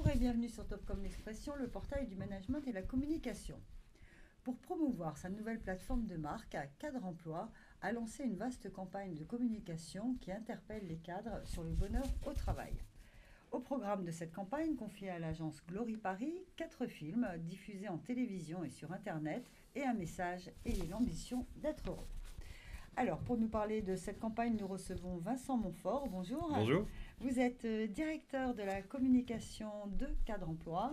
Bonjour et bienvenue sur Topcom l'Expression, le portail du management et la communication. Pour promouvoir sa nouvelle plateforme de marque, Cadre Emploi a lancé une vaste campagne de communication qui interpelle les cadres sur le bonheur au travail. Au programme de cette campagne, confiée à l'agence Glory Paris, 4 films diffusés en télévision et sur Internet et un message ayant l'ambition d'être heureux. Alors, pour nous parler de cette campagne, nous recevons Vincent Montfort. Bonjour. Bonjour. Vous êtes directeur de la communication de Cadre Emploi.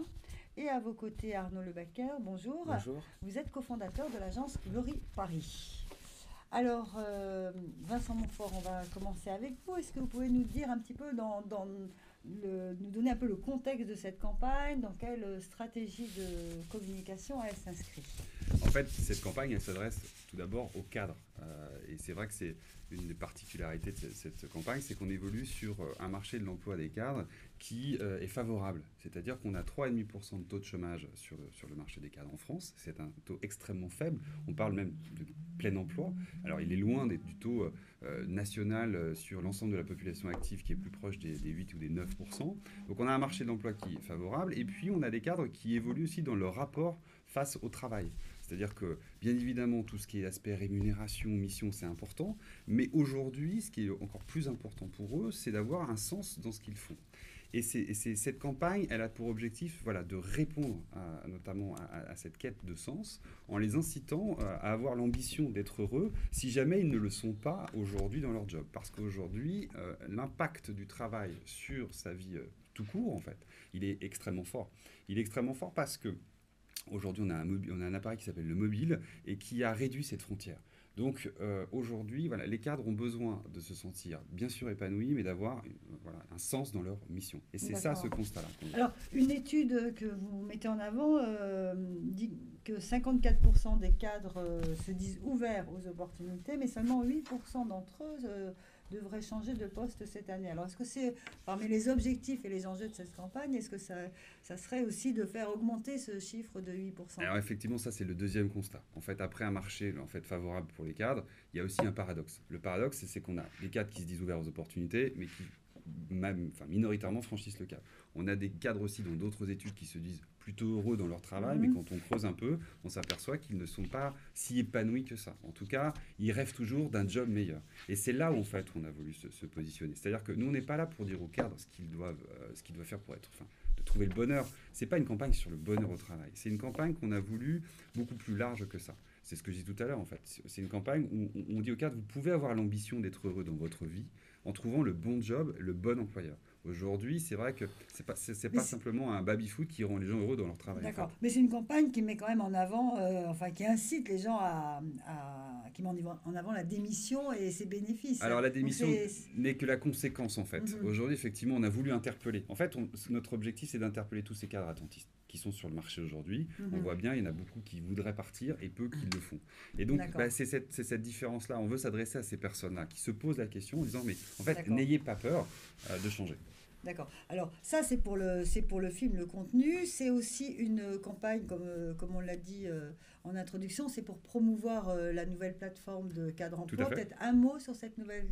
Et à vos côtés, Arnaud Lebacker. Bonjour. Bonjour. Vous êtes cofondateur de l'agence Glory Paris. Alors, Vincent Montfort, on va commencer avec vous. Est-ce que vous pouvez nous dire un petit peu, nous donner un peu le contexte de cette campagne, dans quelle stratégie de communication elle s'inscrit? En fait, cette campagne, elle s'adresse tout d'abord aux cadres. Et c'est vrai que c'est une des particularités de cette campagne, c'est qu'on évolue sur un marché de l'emploi des cadres qui est favorable. C'est-à-dire qu'on a 3,5% de taux de chômage sur le marché des cadres en France. C'est un taux extrêmement faible. On parle même de plein emploi. Alors, il est loin du taux national sur l'ensemble de la population active qui est plus proche des 8 ou des 9%. Donc, on a un marché de l'emploi qui est favorable. Et puis, on a des cadres qui évoluent aussi dans leur rapport face au travail. C'est-à-dire que, bien évidemment, tout ce qui est aspect rémunération, mission, c'est important. Mais aujourd'hui, ce qui est encore plus important pour eux, c'est d'avoir un sens dans ce qu'ils font. Et cette campagne, elle a pour objectif de répondre notamment à cette quête de sens en les incitant à avoir l'ambition d'être heureux si jamais ils ne le sont pas aujourd'hui dans leur job. Parce qu'aujourd'hui, l'impact du travail sur sa vie tout court, en fait, il est extrêmement fort. Il est extrêmement fort parce que aujourd'hui, on a un appareil qui s'appelle le mobile et qui a réduit cette frontière. Donc aujourd'hui, les cadres ont besoin de se sentir bien sûr épanouis, mais d'avoir un sens dans leur mission. Et c'est ça ce constat-là. Alors, une étude que vous mettez en avant dit que 54% des cadres se disent ouverts aux opportunités, mais seulement 8% d'entre eux devraient changer de poste cette année. Alors, est-ce que c'est parmi les objectifs et les enjeux de cette campagne, est-ce que ça serait aussi de faire augmenter ce chiffre de 8%? Alors effectivement, ça c'est le deuxième constat. En fait, après un marché favorable pour les cadres, il y a aussi un paradoxe. Le paradoxe, c'est qu'on a des cadres qui se disent ouverts aux opportunités, mais qui minoritairement franchissent le cap. On a des cadres aussi dans d'autres études qui se disent plutôt heureux dans leur travail, mais quand on creuse un peu, on s'aperçoit qu'ils ne sont pas si épanouis que ça. En tout cas, ils rêvent toujours d'un job meilleur. Et c'est là où en fait on a voulu se positionner. C'est-à-dire que nous, on n'est pas là pour dire aux cadres ce qu'ils doivent faire pour être, de trouver le bonheur. C'est pas une campagne sur le bonheur au travail. C'est une campagne qu'on a voulu beaucoup plus large que ça. C'est ce que je dis tout à l'heure en fait. C'est une campagne où on dit aux cadres, vous pouvez avoir l'ambition d'être heureux dans votre vie en trouvant le bon job, le bon employeur. Aujourd'hui, c'est vrai que c'est pas simplement un baby-foot qui rend les gens heureux dans leur travail. D'accord, en fait. Mais c'est une campagne qui met quand même en avant, qui incite les gens qui met en avant la démission et ses bénéfices. Alors la démission n'est que la conséquence en fait. Aujourd'hui, effectivement, on a voulu interpeller. En fait, notre objectif, c'est d'interpeller tous ces cadres attentistes qui sont sur le marché aujourd'hui. On voit bien, il y en a beaucoup qui voudraient partir et peu qui le font. Et donc, c'est cette différence-là. On veut s'adresser à ces personnes-là qui se posent la question en disant, mais en fait, n'ayez pas peur de changer. D'accord. Alors ça, c'est pour le film, le contenu. C'est aussi une campagne, comme on l'a dit en introduction, c'est pour promouvoir la nouvelle plateforme de Cadre Emploi. Peut-être un mot sur cette nouvelle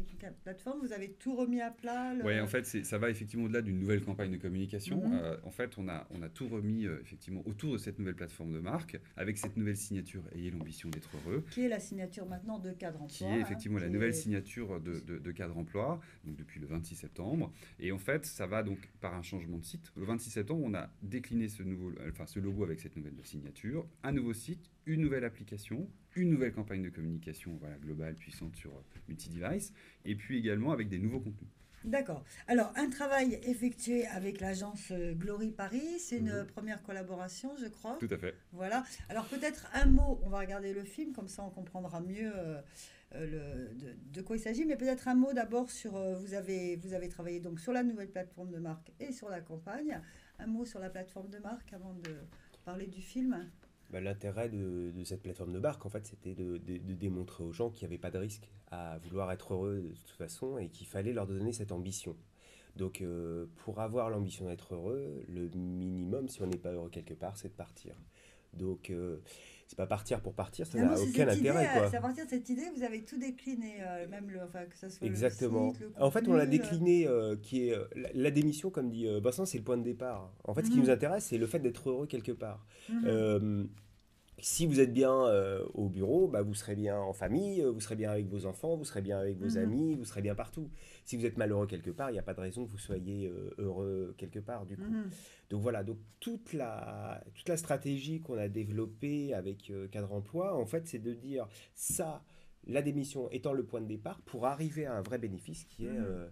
plateforme. Vous avez tout remis à plat. Oui, en fait, ça va effectivement au-delà d'une nouvelle campagne de communication. En fait, on a tout remis effectivement autour de cette nouvelle plateforme de marque, avec cette nouvelle signature « Ayez l'ambition d'être heureux ». Qui est la signature maintenant de Cadre Emploi. Qui est effectivement la nouvelle signature de Cadre Emploi, donc depuis le 26 septembre. Et en fait, ça va donc par un changement de site. Le 26 septembre, on a décliné ce logo avec cette nouvelle signature, un nouveau site, une nouvelle application, une nouvelle campagne de communication globale, puissante sur multi-device, et puis également avec des nouveaux contenus. D'accord. Alors, un travail effectué avec l'agence Glory Paris, c'est une première collaboration, je crois. Tout à fait. Voilà. Alors, peut-être un mot, on va regarder le film, comme ça on comprendra mieux de quoi il s'agit, mais peut-être un mot d'abord sur, vous avez travaillé donc sur la nouvelle plateforme de marque et sur la campagne. Un mot sur la plateforme de marque avant de parler du film. L'intérêt de cette plateforme de marque, en fait, c'était de démontrer aux gens qu'il n'y avait pas de risque à vouloir être heureux de toute façon et qu'il fallait leur donner cette ambition. Donc, pour avoir l'ambition d'être heureux, le minimum, si on n'est pas heureux quelque part, c'est de partir. Donc, c'est pas partir pour partir, ça Finalement, n'a c'est aucun cette idée, intérêt, quoi. c'est à partir de cette idée, vous avez tout décliné, même enfin, que ça soit Exactement. le site, le En fait, on l'a contenu. décliné, qui est la démission, comme dit Vincent, c'est le point de départ. En fait, ce qui nous Mhm, intéresse, c'est le fait d'être heureux quelque part. mhm, Euh, Si vous êtes bien au bureau, bah, vous serez bien en famille, vous serez bien avec vos enfants, vous serez bien avec vos mhm, amis, vous serez bien partout. Si vous êtes malheureux quelque part, il n'y a pas de raison que vous soyez heureux quelque part, du coup. mhm. Donc voilà, donc toute la stratégie qu'on a développée avec Cadre Emploi, en fait, c'est de dire ça, la démission étant le point de départ, pour arriver à un vrai bénéfice qui est Mhm.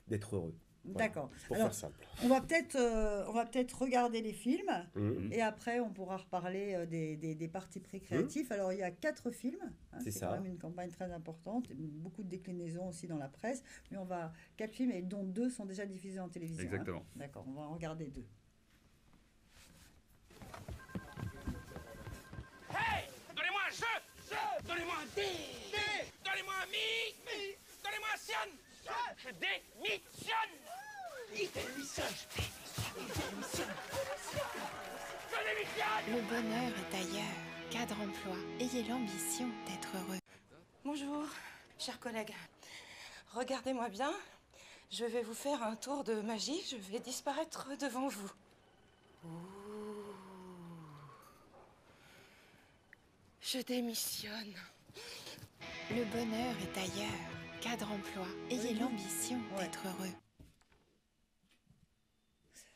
d'être heureux. Voilà, D'accord. pour Alors, faire simple. on va peut-être regarder les films Mhm. et après on pourra reparler des parties Mhm. créatives. Alors il y a 4 films, hein, C'est c'est ça. quand même une campagne très importante, beaucoup de déclinaisons aussi dans la presse, mais 4 films et dont 2 sont déjà diffusés en télévision. Hein. Exactement. D'accord, on va en regarder 2. Hey! Donnez-moi un jeu! Donnez-moi un dé! Donnez-moi un mi! Donnez-moi un sion! Je démissionne! Il démissionne! Je démissionne! Le bonheur est ailleurs. Cadre emploi. Ayez l'ambition d'être heureux. Bonjour, chers collègues. Regardez-moi bien. Je vais vous faire un tour de magie. Je vais disparaître devant vous. Ouh. Je démissionne. Le bonheur est ailleurs. Cadre emploi. Ayez l'ambition Ouais. d'être heureux.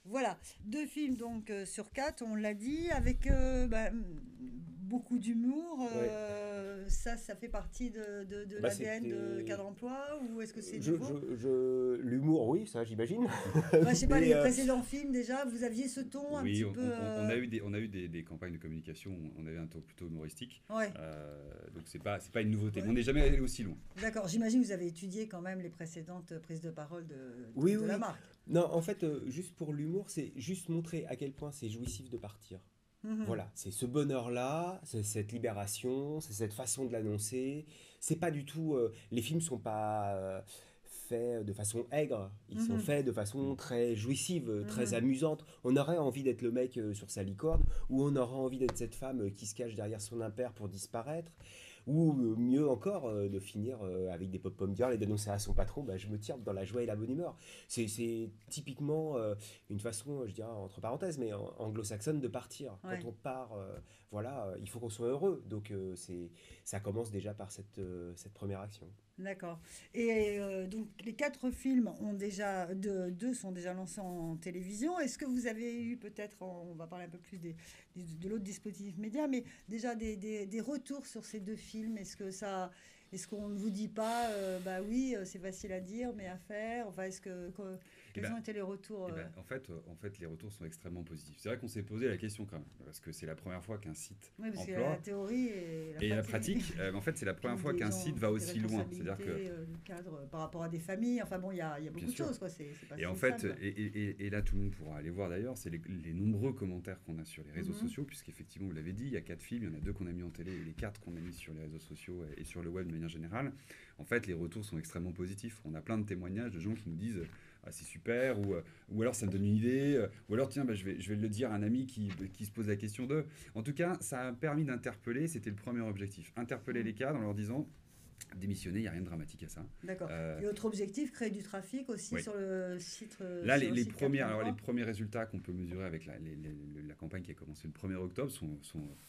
Voilà, 2 films donc sur 4, on l'a dit, avec beaucoup d'humour. Ça fait partie de Bah, l'ADN de c'était- Cadre Emploi ou est-ce que c'est Je- nouveau? L'humour, oui, ça j'imagine. Je sais pas, Mais, les précédents films déjà, vous aviez ce ton un Oui, petit on, peu. on a eu des campagnes de communication où on avait un ton plutôt humoristique. Ouais, Donc c'est pas une nouveauté. Ouais. Mais on n'est jamais allé aussi loin. d'accord. J'imagine que vous avez étudié quand même les précédentes prises de parole de Oui, la oui. marque. Non, en fait, juste pour l'humour, c'est juste montrer à quel point c'est jouissif de partir. Mhm. Voilà, c'est ce bonheur-là, c'est cette libération, c'est cette façon de l'annoncer. C'est pas du tout. Les films sont pas faits de façon aigre, ils sont Mhm. faits de façon très jouissive, très Mhm. amusante. On aurait envie d'être le mec sur sa licorne, ou on aurait envie d'être cette femme qui se cache derrière son impair pour disparaître. Ou mieux encore, de finir avec des pop-pom girls et d'annoncer à son patron, bah, je me tire dans la joie et la bonne humeur. C'est typiquement une façon, je dirais entre parenthèses, mais anglo-saxonne de partir. Ouais. Quand on part, il faut qu'on soit heureux. Donc ça commence déjà par cette première action. D'accord. Et donc les 4 films ont déjà, deux sont déjà lancés en télévision. Est-ce que vous avez eu peut-être, on va parler un peu plus de l'autre dispositif média, mais déjà des retours sur ces 2 films? Est-ce qu'on ne vous dit pas, bah oui, c'est facile à dire, mais à faire? Enfin, quels ont été les retours? En fait, les retours sont extrêmement positifs. C'est vrai qu'on s'est posé la question quand même, parce que c'est la première fois qu'un site Oui, parce que emploie. la théorie et La pratique, en fait, c'est la première fois qu'un site va aussi loin. C'est-à-dire que le cadre par rapport à des familles, enfin bon, il y a beaucoup Bien de sûr. choses, quoi. C'est pas Et si en fait, simple. et là tout le monde pourra aller voir d'ailleurs, c'est les nombreux commentaires qu'on a sur les réseaux Mhm. sociaux, puisqu'effectivement, vous l'avez dit, il y a 4 films, il y en a 2 qu'on a mis en télé et les 4 qu'on a mis sur les réseaux sociaux et sur le web de manière générale. En fait, les retours sont extrêmement positifs. On a plein de témoignages de gens qui nous disent ah, c'est super, ou alors ça me donne une idée, ou alors tiens, bah, je vais le dire à un ami qui se pose la question d'eux. En tout cas, ça a permis d'interpeller, c'était le premier objectif, interpeller les cadres en leur disant démissionner, il n'y a rien de dramatique à ça. D'accord. Euh, Et autre objectif, créer du trafic aussi oui. sur le site. Là, sur le les site premiers 4.3. résultats qu'on peut mesurer avec la campagne qui a commencé le 1er octobre sont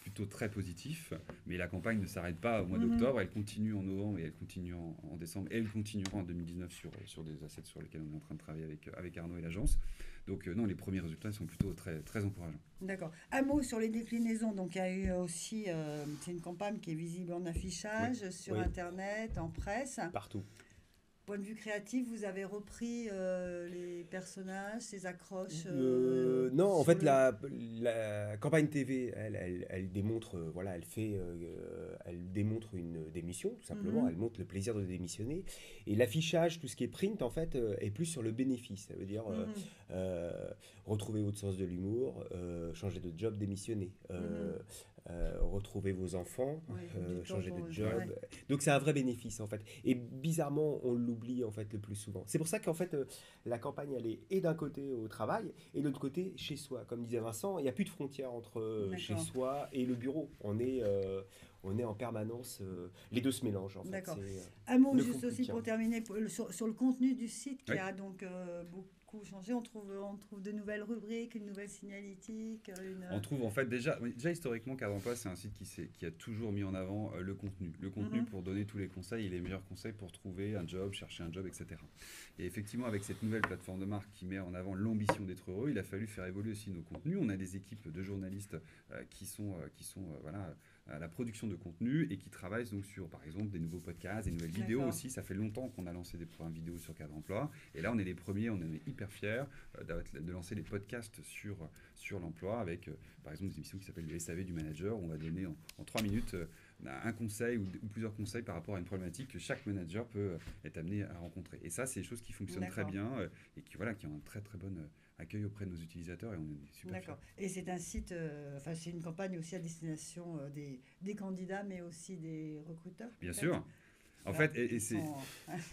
plutôt très positifs. Mais la campagne ne s'arrête pas au mois Mhm. d'octobre, elle continue en novembre et elle continue en décembre. Et elle continuera en 2019 sur des assets sur lesquels on est en train de travailler avec Arnaud et l'agence. Donc non, les premiers résultats sont plutôt très, très encourageants. D'accord. Un mot sur les déclinaisons. Donc il y a eu aussi, c'est une campagne qui est visible en affichage, sur Oui. Internet, en presse. Partout. Point de vue créatif, vous avez repris les personnages, ces accroches. Non, en sur fait, le- la campagne TV, elle démontre, elle démontre une démission, tout simplement. Mhm. Elle montre le plaisir de démissionner. Et l'affichage, tout ce qui est print, en fait, est plus sur le bénéfice. Ça veut dire Mhm. retrouver votre sens de l'humour, changer de job, démissionner. Retrouver vos enfants, Oui, du temps changer pour de eux. job. Ouais. Donc c'est un vrai bénéfice en fait. Et bizarrement, on l'oublie en fait le plus souvent. C'est pour ça qu'en fait la campagne aller et d'un côté au travail et de l'autre côté chez soi. Comme disait Vincent, il n'y a plus de frontières entre chez soi et le bureau. On est en permanence, les deux se mélangent en fait. D'accord. Un mot ne juste font aussi plus pour qu'un. terminer sur le contenu du site qui Oui. a donc beaucoup changé. On trouve de nouvelles rubriques, une nouvelle signalétique. On trouve en fait déjà historiquement Cadre Emploi, c'est un site qui a toujours mis en avant le contenu. Le contenu pour donner tous les conseils et les meilleurs conseils pour trouver un job, chercher un job, etc. Et effectivement, avec cette nouvelle plateforme de marque qui met en avant l'ambition d'être heureux, il a fallu faire évoluer aussi nos contenus. On a des équipes de journalistes qui sont voilà, à la production de contenu et qui travaillent donc sur, par exemple, des nouveaux podcasts, des nouvelles vidéos D'accord. aussi. Ça fait longtemps qu'on a lancé des programmes vidéo sur Cadre Emploi. Et là, on est les premiers, on est hyper fiers de lancer des podcasts sur l'emploi avec, par exemple, des émissions qui s'appellent le SAV du manager, où on va donner en 3 minutes un conseil ou plusieurs conseils par rapport à une problématique que chaque manager peut être amené à rencontrer. Et ça, c'est des choses qui fonctionnent très bien et qui ont un très très bon accueil auprès de nos utilisateurs et on est super fiers. D'accord. Et c'est un site, c'est une campagne aussi à destination des candidats, mais aussi des recruteurs. Bien peut-être. sûr. En fait, et c'est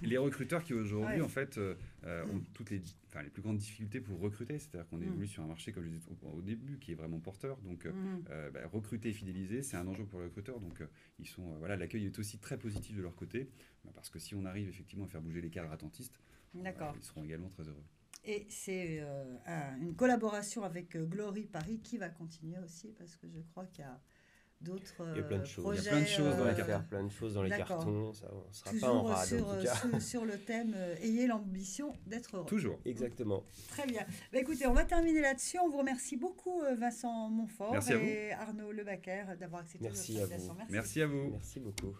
les recruteurs qui aujourd'hui Ouais. en fait ont toutes les plus grandes difficultés pour recruter. C'est-à-dire qu'on évolue sur un marché, comme je disais au début, qui est vraiment porteur. Donc recruter et fidéliser, c'est un enjeu pour les recruteurs. Donc ils sont l'accueil est aussi très positif de leur côté, parce que si on arrive effectivement à faire bouger les cadres attentistes, ils seront également très heureux. Et c'est une collaboration avec Glory Paris qui va continuer aussi, parce que je crois qu'il y a d'autres Il y a plein de choses. projets. Il y a plein de choses dans les cartons. Plein de choses dans les D'accord. cartons. Ça, on ne sera Toujours pas en rade en tout cas. sur le thème ayez l'ambition d'être heureux. Toujours. Exactement. Très bien. Écoutez, on va terminer là-dessus. On vous remercie beaucoup, Vincent Montfort Merci à et Arnaud Lebaquer, d'avoir accepté Merci notre à vous. invitation. Merci à vous. Merci beaucoup.